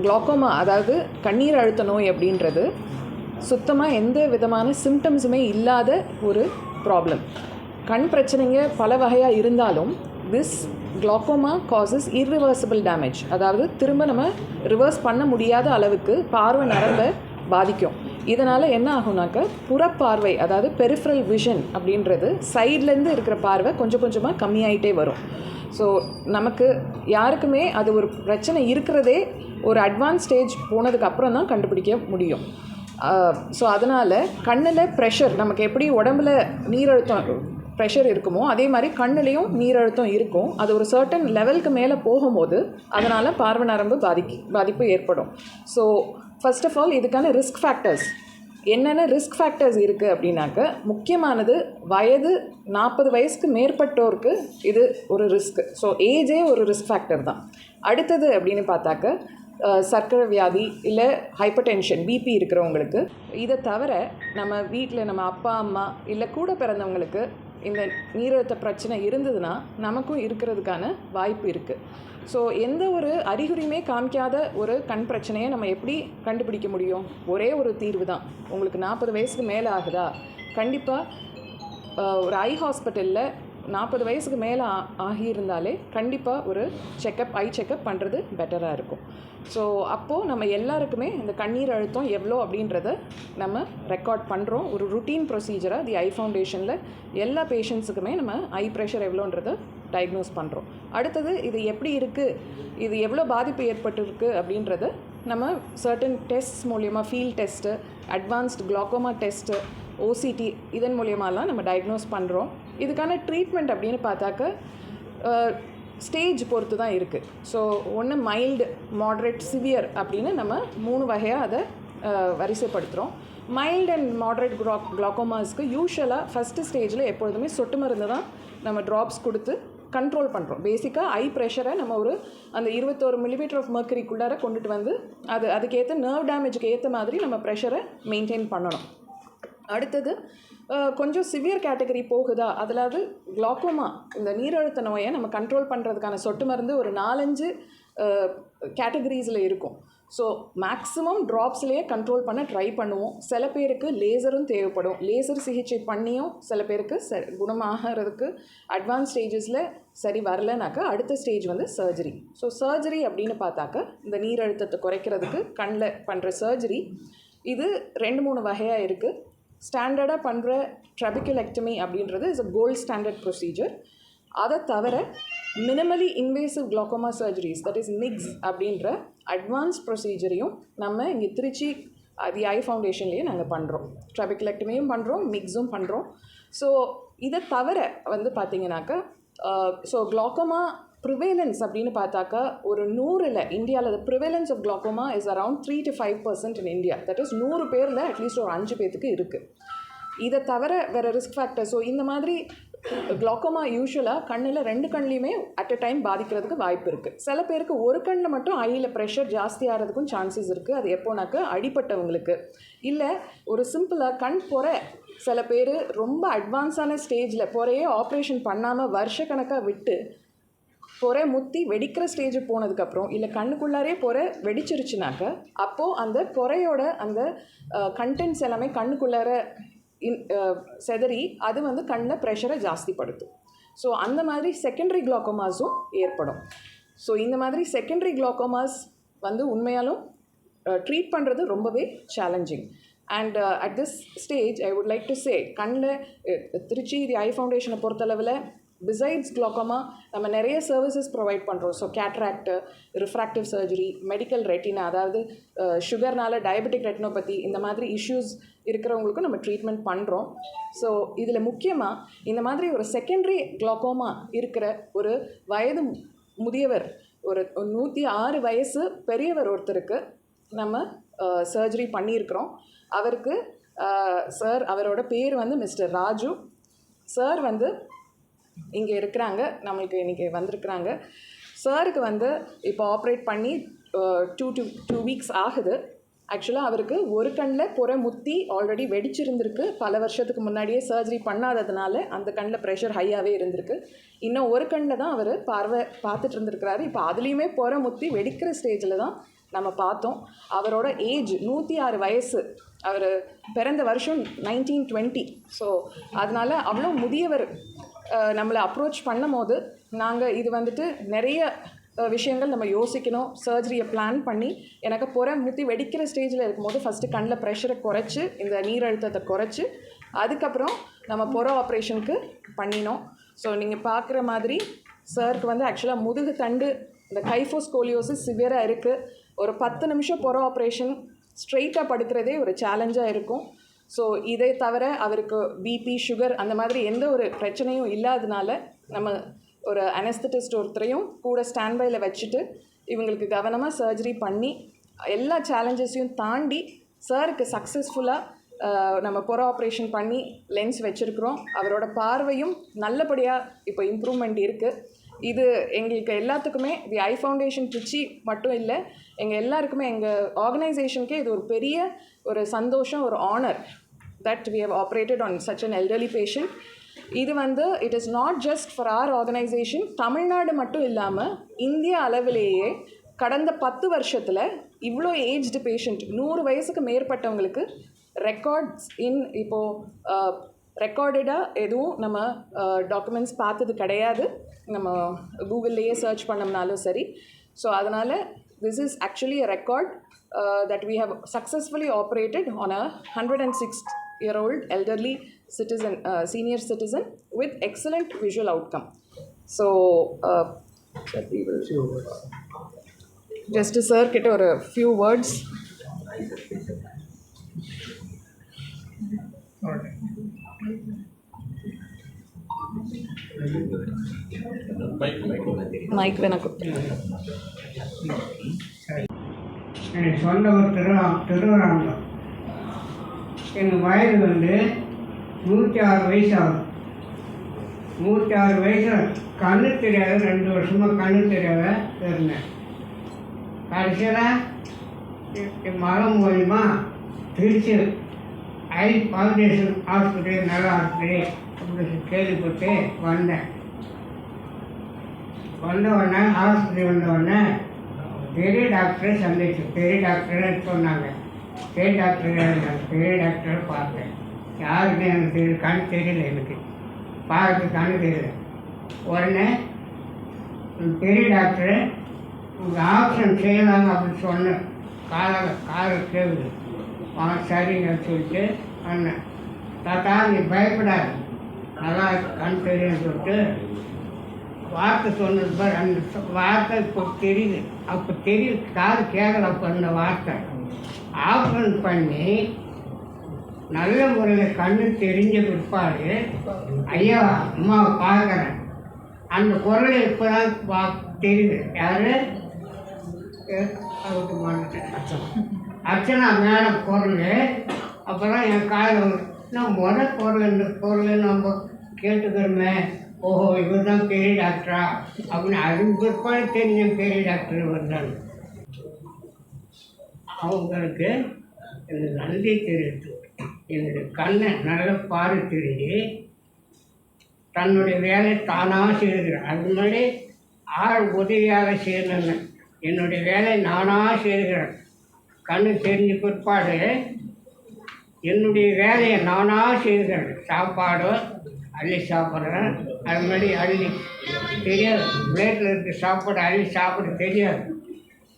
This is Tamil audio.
குளோக்கோமா அதாவது கண்ணீர் அழுத்த நோய் அப்படின்றது சுத்தமாக எந்த விதமான சிம்டம்ஸுமே இல்லாத ஒரு ப்ராப்ளம். கண் பிரச்சனைங்க பல வகையாக இருந்தாலும் this glaucoma causes irreversible damage, அதாவது திரும்ப நம்ம ரிவர்ஸ் பண்ண முடியாத அளவுக்கு பார்வை நரம்பை பாதிக்கும். இதனால் என்ன ஆகும்னாக்க புறப்பார்வை, அதாவது பெரிஃபரல் விஷன் அப்படின்றது சைட்லேருந்து இருக்கிற பார்வை கொஞ்சம் கொஞ்சமாக கம்மியாயிட்டே வரும். ஸோ நமக்கு யாருக்குமே அது ஒரு பிரச்சனை இருக்கிறதே ஒரு அட்வான்ஸ் ஸ்டேஜ் போனதுக்கு அப்புறம் தான் கண்டுபிடிக்க முடியும். ஸோ அதனால் கண்ணில் ப்ரெஷர், நமக்கு எப்படி உடம்புல நீரழுத்தம் ப்ரெஷர் இருக்குமோ அதே மாதிரி கண்ணுலேயும் நீரழுத்தம் இருக்கும். அது ஒரு சர்டன் லெவலுக்கு மேலே போகும்போது அதனால் பார்வை நரம்பு பாதிப்பு ஏற்படும். ஸோ ஃபர்ஸ்ட் ஆஃப் ஆல் இதுக்கான ரிஸ்க் ஃபேக்டர்ஸ் என்னென்ன ரிஸ்க் ஃபேக்டர்ஸ் இருக்குது அப்படின்னாக்க, முக்கியமானது வயது 40 வயசுக்கு மேற்பட்டோருக்கு இது ஒரு ரிஸ்க்கு. ஸோ ஏஜே ஒரு ரிஸ்க் ஃபேக்டர் தான். அடுத்தது அப்படின்னு பார்த்தாக்க சர்க்கரை வியாதி இல்லை ஹைப்பர் டென்ஷன், பிபி இருக்கிறவங்களுக்கு. இதை தவிர நம்ம வீட்டில் நம்ம அப்பா அம்மா இல்லை கூட பிறந்தவங்களுக்கு இந்த நீரழுத்த பிரச்சனை இருந்ததுன்னா நமக்கும் இருக்கிறதுக்கான வாய்ப்பு இருக்குது. ஸோ எந்த ஒரு அறிகுறியுமே காமிக்காத ஒரு கண் பிரச்சனையை நம்ம எப்படி கண்டுபிடிக்க முடியும்? ஒரே ஒரு தீர்வு தான். உங்களுக்கு 40 வயசுக்கு மேலே ஆகுதா, கண்டிப்பாக ஒரு ஐ ஹாஸ்பிட்டலில் 40 வயசுக்கு மேலே ஆகியிருந்தாலே கண்டிப்பாக ஒரு ஐ செக்கப் பண்ணுறது பெட்டராக இருக்கும். ஸோ அப்போது நம்ம எல்லாருக்குமே இந்த கண்ணீர் அழுத்தம் எவ்வளோ அப்படின்றத நம்ம ரெக்கார்ட் பண்ணுறோம். ஒரு ருட்டீன் ப்ரொசீஜராக தி ஐ ஃபவுண்டேஷனில் எல்லா பேஷண்ட்ஸுக்குமே நம்ம ஐ ப்ரெஷர் எவ்வளோன்றதை டயக்னோஸ் பண்ணுறோம். அடுத்தது இது எப்படி இருக்குது, இது எவ்வளோ பாதிப்பு ஏற்பட்டுருக்கு அப்படின்றத நம்ம சர்டன் டெஸ்ட் மூலயமா, field test, advanced glaucoma test, OCT, இதன் மூலியமாலாம் நம்ம டயக்னோஸ் பண்ணுறோம். இதுக்கான ட்ரீட்மெண்ட் அப்படின்னு பார்த்தாக்க ஸ்டேஜ் பொறுத்து தான் இருக்குது. ஸோ ஒன்று மைல்டு, மாட்ரேட், சிவியர் அப்படின்னு நம்ம 3 வகையாக அதை வரிசைப்படுத்துகிறோம். மைல்டு அண்ட் மாட்ரேட் குளோக்கோமாஸ்க்கு யூஷுவலாக ஃபஸ்ட்டு ஸ்டேஜில் எப்பொழுதுமே சொட்டு மருந்து தான் நம்ம ட்ராப்ஸ் கொடுத்து கண்ட்ரோல் பண்ணுறோம். பேசிக்காக ஐ ப்ரெஷரை நம்ம ஒரு அந்த 21 மில்லிமீட்டர் ஆஃப் மர்க்கரிக்குள்ளார கொண்டுட்டு வந்து அதுக்கேற்ற நர்வ் டேமேஜுக்கு ஏற்ற மாதிரி நம்ம ப்ரெஷரை மெயின்டைன் பண்ணணும். அடுத்தது கொஞ்சம் சிவியர் கேட்டகரி போகுதா, அதாவது குளோக்கோமா இந்த நீரழுத்த நோயை நம்ம கண்ட்ரோல் பண்ணுறதுக்கான சொட்டு மருந்து ஒரு 4-5 கேட்டகரிஸில் இருக்கும். ஸோ மேக்ஸிமம் ட்ராப்ஸ்லேயே கண்ட்ரோல் பண்ண ட்ரை பண்ணுவோம். சில பேருக்கு லேசரும் தேவைப்படும். லேசர் சிகிச்சை பண்ணியும் சில பேருக்கு குணமாகிறதுக்கு அட்வான்ஸ் ஸ்டேஜஸில் சரி வரலனாக்கா அடுத்த ஸ்டேஜ் வந்து சர்ஜரி. ஸோ சர்ஜரி அப்படின்னு பார்த்தாக்க இந்த நீரழுத்தத்தை குறைக்கிறதுக்கு கண்ணில் பண்ணுற சர்ஜரி இது 2-3 வகையாக இருக்குது. ஸ்டாண்டர்டாக பண்ணுற ட்ரபிகுலெக்டமி அப்படின்றது is a gold standard procedure. அதை தவிர minimally invasive glaucoma surgeries, that is MIGS அப்படின்ற அட்வான்ஸ் ப்ரொசீஜரையும் நம்ம இங்கே திருச்சி தி ஐ ஃபவுண்டேஷன்லேயே நாங்கள் பண்ணுறோம். ட்ரபிகுலெக்டமியும் பண்ணுறோம், மிக்ஸும் பண்ணுறோம். ஸோ இதை தவிர வந்து பார்த்திங்கனாக்கா ஸோ குளோக்கோமா ப்ரிவேலன்ஸ் அப்படின்னு பார்த்தாக்கா ஒரு 100ல் இந்தியாவில் prevalence of glaucoma is around 3 to 5% in India. That is 100 பேரில் அட்லீஸ்ட் ஒரு 5 பேத்துக்கு இருக்குது. இதை தவிர வேறு ரிஸ்க் ஃபேக்டர். ஸோ இந்த மாதிரி குளோக்கோமா யூஷுவலாக கண்ணில் 2 கண்லேயுமே அட் அ டைம் பாதிக்கிறதுக்கு வாய்ப்பு இருக்குது. சில பேருக்கு ஒரு கண்ணில் மட்டும் ஐயில் ப்ரெஷர் ஜாஸ்தி ஆகிறதுக்கும் சான்சஸ் இருக்குது. அது எப்போனாக்க அடிப்பட்டவங்களுக்கு, இல்லை ஒரு சிம்பிளாக கண் பொறை, சில பேர் ரொம்ப அட்வான்ஸான ஸ்டேஜில் பொறையே ஆப்ரேஷன் பண்ணாமல் வருஷக்கணக்காக விட்டு பொறை முத்தி வெடிக்கிற ஸ்டேஜ் போனதுக்கப்புறம், இல்லை கண்ணுக்குள்ளாரே பொறை வெடிச்சிருச்சுனாக்க அப்போது அந்த பொறையோட அந்த கண்டென்ட்ஸ் எல்லாமே கண்ணுக்குள்ளார செதறி அது வந்து கண்ணில் ப்ரெஷரை ஜாஸ்திப்படுத்தும். ஸோ அந்த மாதிரி செகண்டரி குளோக்கோமாஸும் ஏற்படும். ஸோ இந்த மாதிரி செகண்டரி குளோக்கோமாஸ் வந்து உண்மையாலும் ட்ரீட் பண்ணுறது ரொம்பவே challenging. And at this stage I would like to say, கண்ணில் திருச்சி தி ஐ ஃபவுண்டேஷனை பொறுத்தளவில் பிசைட்ஸ் குளோக்கோமா நம்ம நிறைய சர்வீசஸ் ப்ரொவைட் பண்ணுறோம். So cataract, refractive surgery, medical retina, அதாவது சுகர்னால டயபெட்டிக் ரெட்டினோபதி, இந்த மாதிரி இஷ்யூஸ் இருக்கிறவங்களுக்கும் நம்ம ட்ரீட்மெண்ட் பண்ணுறோம். ஸோ இதில் முக்கியமாக இந்த மாதிரி ஒரு செகண்டரி குளோக்கோமா இருக்கிற ஒரு வயது முதியவர், ஒரு 106 வயசு பெரியவர் ஒருத்தருக்கு நம்ம சர்ஜரி பண்ணியிருக்கிறோம். அவருக்கு சார், அவரோட பேர் வந்து மிஸ்டர் ராஜு சார் வந்து இங்கே இருக்கிறாங்க, நம்மளுக்கு இன்றைக்கி வந்திருக்கிறாங்க. சாருக்கு வந்து இப்போ ஆப்ரேட் பண்ணி 2 வீக்ஸ் ஆகுது. ஆக்சுவலாக அவருக்கு ஒரு கண்ணில் பொறை முத்தி ஆல்ரெடி வெடிச்சிருந்திருக்கு. பல வருஷத்துக்கு முன்னாடியே சர்ஜரி பண்ணாததுனால அந்த கண்ணில் ப்ரெஷர் ஹையாகவே இருந்திருக்கு. இன்னும் ஒரு கண்ணில் தான் அவர் பார்த்துட்டு இருந்திருக்கிறாரு. இப்போ அதுலேயுமே பொறை முத்தி வெடிக்கிற ஸ்டேஜில் தான் நம்ம பார்த்தோம். அவரோட ஏஜ் 106 வயசு. அவர் பிறந்த வருஷம் 1920. ஸோ அதனால் அவ்வளோ முதியவர் நம்மளை அப்ரோச் பண்ணும் போது நாங்கள் இது வந்துட்டு நிறைய விஷயங்கள் நம்ம யோசிக்கணும். சர்ஜரியை பிளான் பண்ணி எனக்கு முத்தி வெடிக்கிற ஸ்டேஜில் இருக்கும்போது ஃபஸ்ட்டு கண்ணில் ப்ரெஷரை குறைச்சி இந்த நீரழுத்தத்தை குறைச்சி அதுக்கப்புறம் நம்ம ஆப்ரேஷனுக்கு பண்ணினோம். ஸோ நீங்கள் பார்க்குற மாதிரி சாருக்கு வந்து ஆக்சுவலாக முதுகு தண்டு இந்த கைஃபோஸ்கோலியோசிஸ் சிவியராக இருக்குது. ஒரு 10 நிமிஷம் ஆப்ரேஷன் ஸ்ட்ரெயிட்டாக படுக்கிறதே ஒரு சேலஞ்சாக இருக்கும். ஸோ இதை தவிர அவருக்கு பிபி சுகர் அந்த மாதிரி எந்த ஒரு பிரச்சனையும் இல்லாததுனால நம்ம ஒரு அனஸ்தட்டிஸ்ட் ஒருத்தரையும் கூட ஸ்டாண்ட்பையில் வச்சுட்டு இவங்களுக்கு கவனமாக சர்ஜரி பண்ணி எல்லா சேலஞ்சஸையும் தாண்டி சாருக்கு சக்ஸஸ்ஃபுல்லாக நம்ம ஆப்ரேஷன் பண்ணி லென்ஸ் வச்சுருக்குறோம். அவரோட பார்வையும் நல்லபடியாக இப்போ இம்ப்ரூவ்மெண்ட் இருக்குது. இது எங்களுக்கு எல்லாத்துக்குமே தி ஐ ஃபவுண்டேஷன் திருச்சி மட்டும் இல்லை, எங்கள் எல்லாருக்குமே எங்கள் ஆர்கனைசேஷனுக்கே இது ஒரு பெரிய ஒரு சந்தோஷம், ஒரு honour that we have operated on such an elderly patient. இது வந்து it is not just for our organisation. Tamil Nadu மட்டும் இல்லாமல் இந்திய அளவிலேயே கடந்த 10 வருஷத்தில் இவ்வளோ ஏஜ்டு பேஷண்ட் 100 வயசுக்கு மேற்பட்டவங்களுக்கு ரெக்கார்ட்ஸ் இப்போது ரெக்கார்டடாக எதுவும் நம்ம டாக்குமெண்ட்ஸ் பார்த்தது கிடையாது. நம்ம கூகுள்லேயே சர்ச் பண்ணோம்னாலும் சரி. ஸோ அதனால் this is actually a record that we have successfully operated on a 106-year-old elderly citizen, senior citizen with excellent visual outcome. So we will just sir get a few words. Mic when I could. எனக்கு சொந்த ஒரு திருவரங்கம். எங்கள் வயது வந்து 106 வயசு ஆகும். 106 வயசில் கண்ணு தெரியாத 2 வருஷமாக கண்ணு தெரியாத இருந்தேன். கடைசியில் என் மகன் மூலிமா திருச்சி ஐ ஃபவுண்டேஷன் ஹாஸ்பிட்டல் நல்ல ஹாஸ்பிட்டல் அப்படின்னு கேள்விப்பட்டு வந்தேன். வந்தவுடனே ஹாஸ்பிட்டல் வந்தவுடனே பெரிய டாக்டரை சந்திச்சேன். பெரிய டாக்டர்னு சொன்னாங்க. பெரிய டாக்டரை பார்த்தேன். யாருன்னு எனக்கு தெரியல, கண் தெரியல, எனக்கு பார்க்கறதுக்கு கண் தெரியல. உடனே பெரிய டாக்டரு ஆப்ஷன் செய்யலாங்க அப்படின்னு சொன்னேன். காலை கேட்குது. சரிங்க சொல்லிட்டு அண்ணன் தாத்தா நீ பயப்படாது, நல்லா கண் தெரியுன்னு சொல்லிட்டு வார்த்தை சொன்னது பார். அந்த வார்த்தை இப்போ தெரியுது, அப்போ தெரியுது, காது கேட்கல. அப்போ அந்த வார்த்தை ஆப்ரேஷன் பண்ணி நல்ல முறையில் கண்ணு தெரிஞ்ச பிற்பாடு ஐயா அம்மாவை பார்க்குறேன். அந்த குரல் இப்போ தான் தெரியுது. யார் அர்ச்சனா மேடம் குரல். அப்போ தான் என் காதில் நான் குரல் இந்த குரல் நம்ம கேட்டுக்கிறோமே, ஓஹோ இவர் தான் பெரிய டாக்டரா அப்படின்னு அதுக்கு பிற்பாடு தெரிஞ்ச பெரிய டாக்டர் வந்தாங்க. அவங்களுக்கு எனக்கு நன்றி தெரிவித்து என்னுடைய கண்ணை நல்ல பாரு தெரிஞ்சு தன்னுடைய வேலையை தானாக செய்துக்கிறேன். அது முன்னாடி ஆள் உதவியாக செய்யணுங்க. என்னுடைய வேலையை நானாக செய்துக்கிறேன். கண்ணு தெரிஞ்ச பிற்பாடு என்னுடைய வேலையை நானாக செய்துக்கிறேன். சாப்பாடு அள்ளி சாப்பிட்றேன். அது மாதிரி அள்ளி தெரியாது, பிளேட்டில் இருக்க சாப்பாடு அள்ளி சாப்பிட தெரியாது.